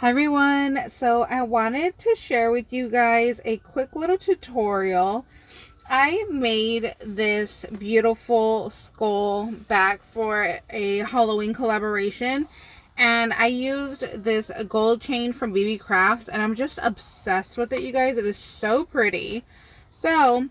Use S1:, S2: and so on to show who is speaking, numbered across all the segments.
S1: Hi everyone, so I wanted to share with you guys a quick little tutorial. I made this beautiful skull back for a Halloween collaboration, and I used this gold chain from BeeBeeCrafts, and I'm just obsessed with it, you guys. It is so pretty. So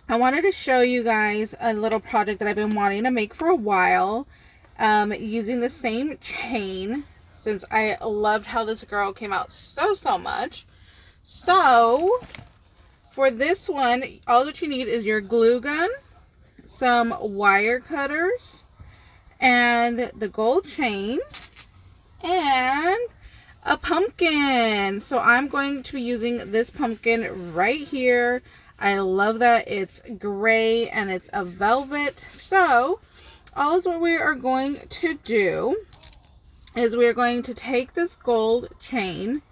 S1: I wanted to show you guys a little project that I've been wanting to make for a while, using the same chain, since I loved how this girl came out so much. So for this one, all that you need is your glue gun, some wire cutters, and the gold chain, and a pumpkin. So I'm going to be using this pumpkin right here. I love that it's gray and it's a velvet. So all is what we are going to do is we are going to take this gold chain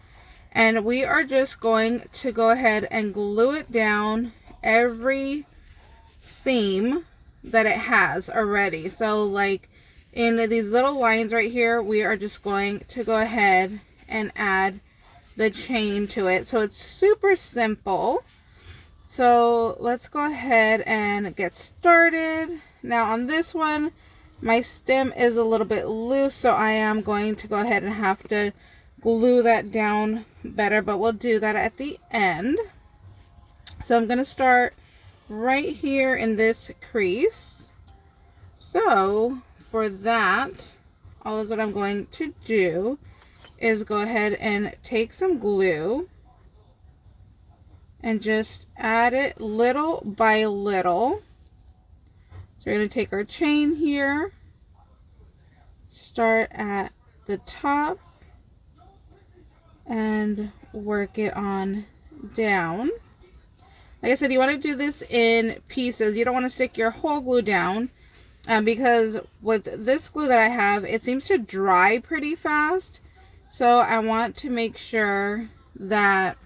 S1: and we are just going to go ahead and glue it down every seam that it has already. So like in these little lines right here, we are just going to go ahead and add the chain to it. So it's super simple. So let's go ahead and get started. Now on this one, my stem is a little bit loose, so I am going to go ahead and have to glue that down better, but we'll do that at the end. So I'm going to start right here in this crease. So for that, all is what I'm going to do is go ahead and take some glue and just add it little by little. So we're going to take our chain here, start at the top, and work it on down. Like I said, you want to do this in pieces. You don't want to stick your whole glue down because with this glue that I have, it seems to dry pretty fast. So I want to make sure that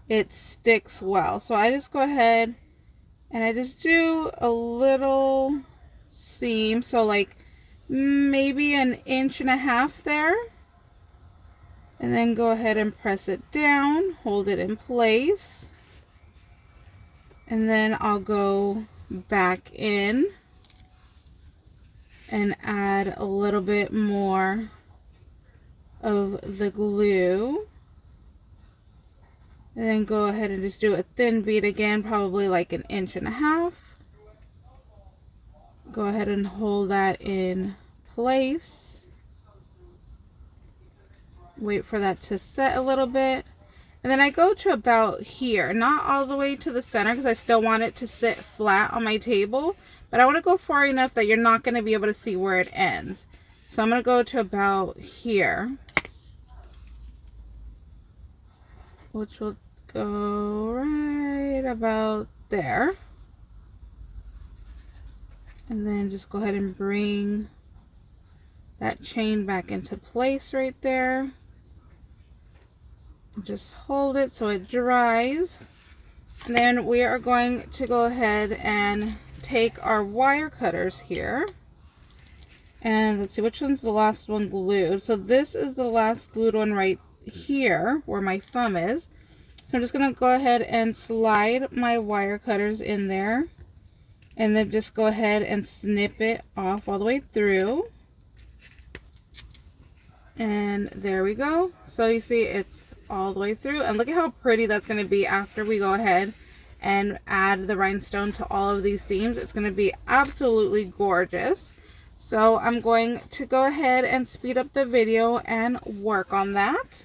S1: it sticks well. So I just go ahead and I just do a little seam, so like maybe 1.5 inches there, and then go ahead and press it down, hold it in place, and then I'll go back in and add a little bit more of the glue. And then go ahead and just do a thin bead again, probably like 1.5 inches. Go ahead and hold that in place. Wait for that to set a little bit. And then I go to about here, not all the way to the center because I still want it to sit flat on my table. But I want to go far enough that you're not going to be able to see where it ends. So I'm going to go to about here, which will go right about there. And then just go ahead and bring that chain back into place right there. Just hold it so it dries. And then we are going to go ahead and take our wire cutters here. And let's see, which one's the last one glued? So this is the last glued one right here where my thumb is. So I'm just going to go ahead and slide my wire cutters in there. And then just go ahead and snip it off all the way through. And there we go. So you see it's all the way through. And look at how pretty that's going to be after we go ahead and add the rhinestone to all of these seams. It's going to be absolutely gorgeous. So I'm going to go ahead and speed up the video and work on that.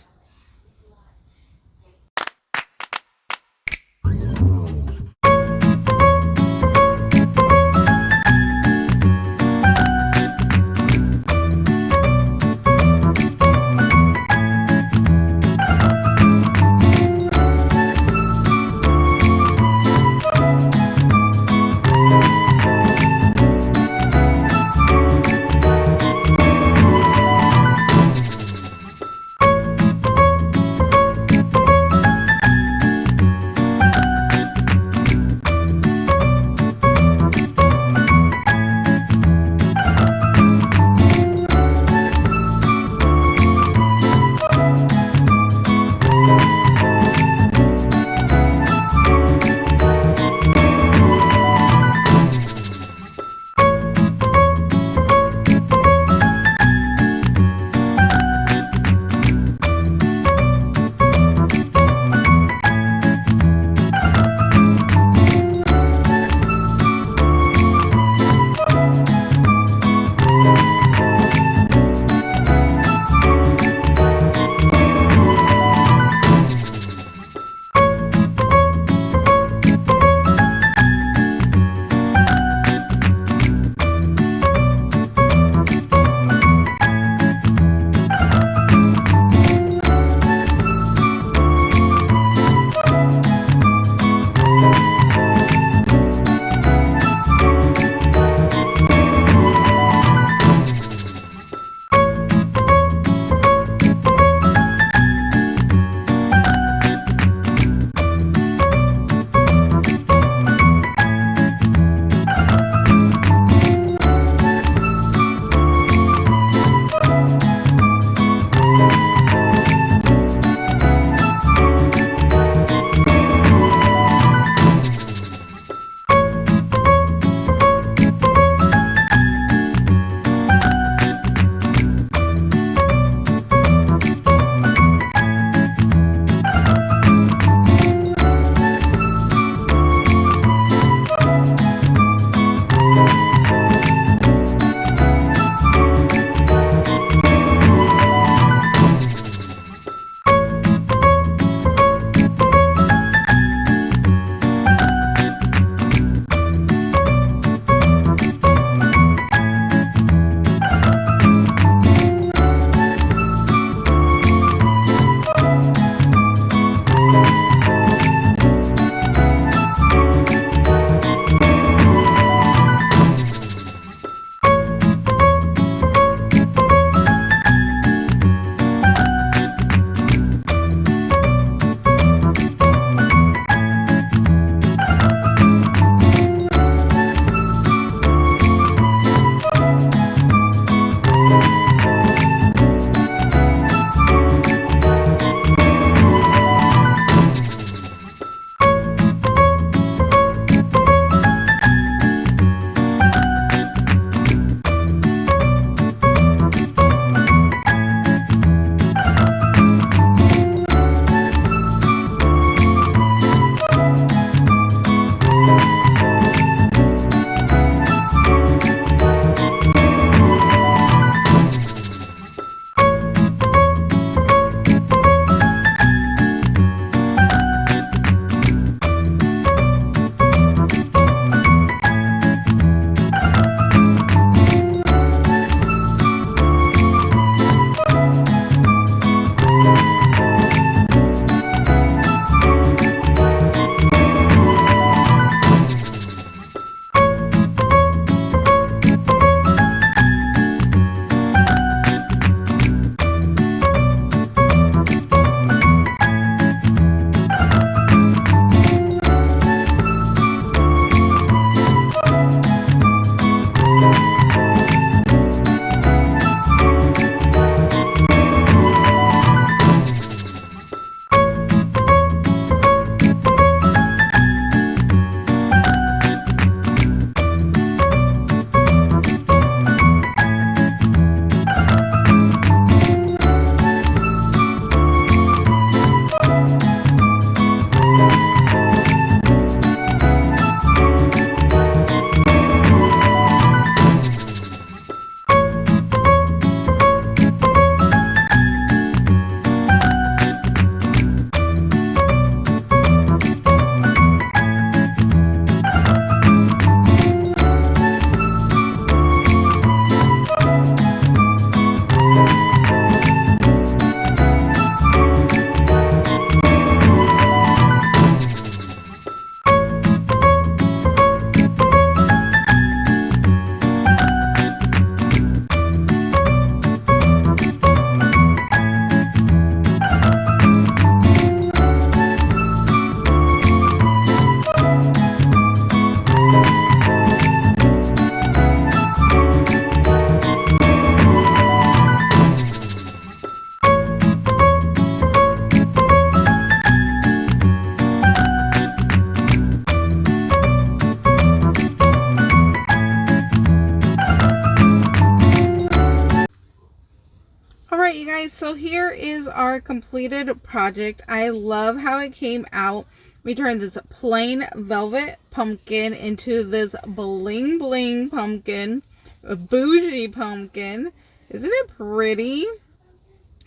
S1: Alright you guys, so here is our completed project. I love how it came out. We turned this plain velvet pumpkin into this bling bling pumpkin, a bougie pumpkin. Isn't it pretty?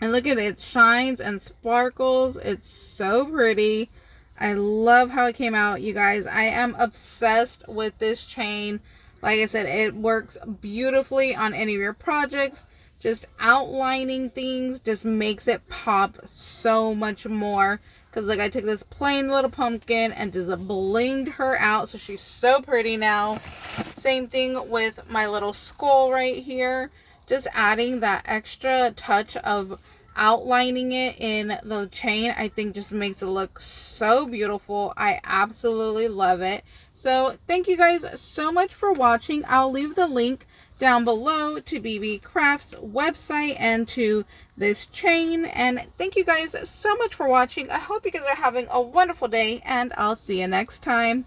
S1: And look at it, it shines and sparkles. It's so pretty. I love how it came out, you guys. I am obsessed with this chain. Like I said, it works beautifully on any of your projects. Just outlining things just makes it pop so much more. Because like I took this plain little pumpkin and just blinged her out. So she's so pretty now. Same thing with my little skull right here. Just adding that extra touch of outlining it in the chain, I think just makes it look so beautiful. I absolutely love it. So thank you guys so much for watching. I'll leave the link down below to BeeBeeCrafts website and to this chain. And thank you guys so much for watching. I hope you guys are having a wonderful day, and I'll see you next time.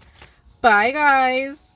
S1: Bye guys.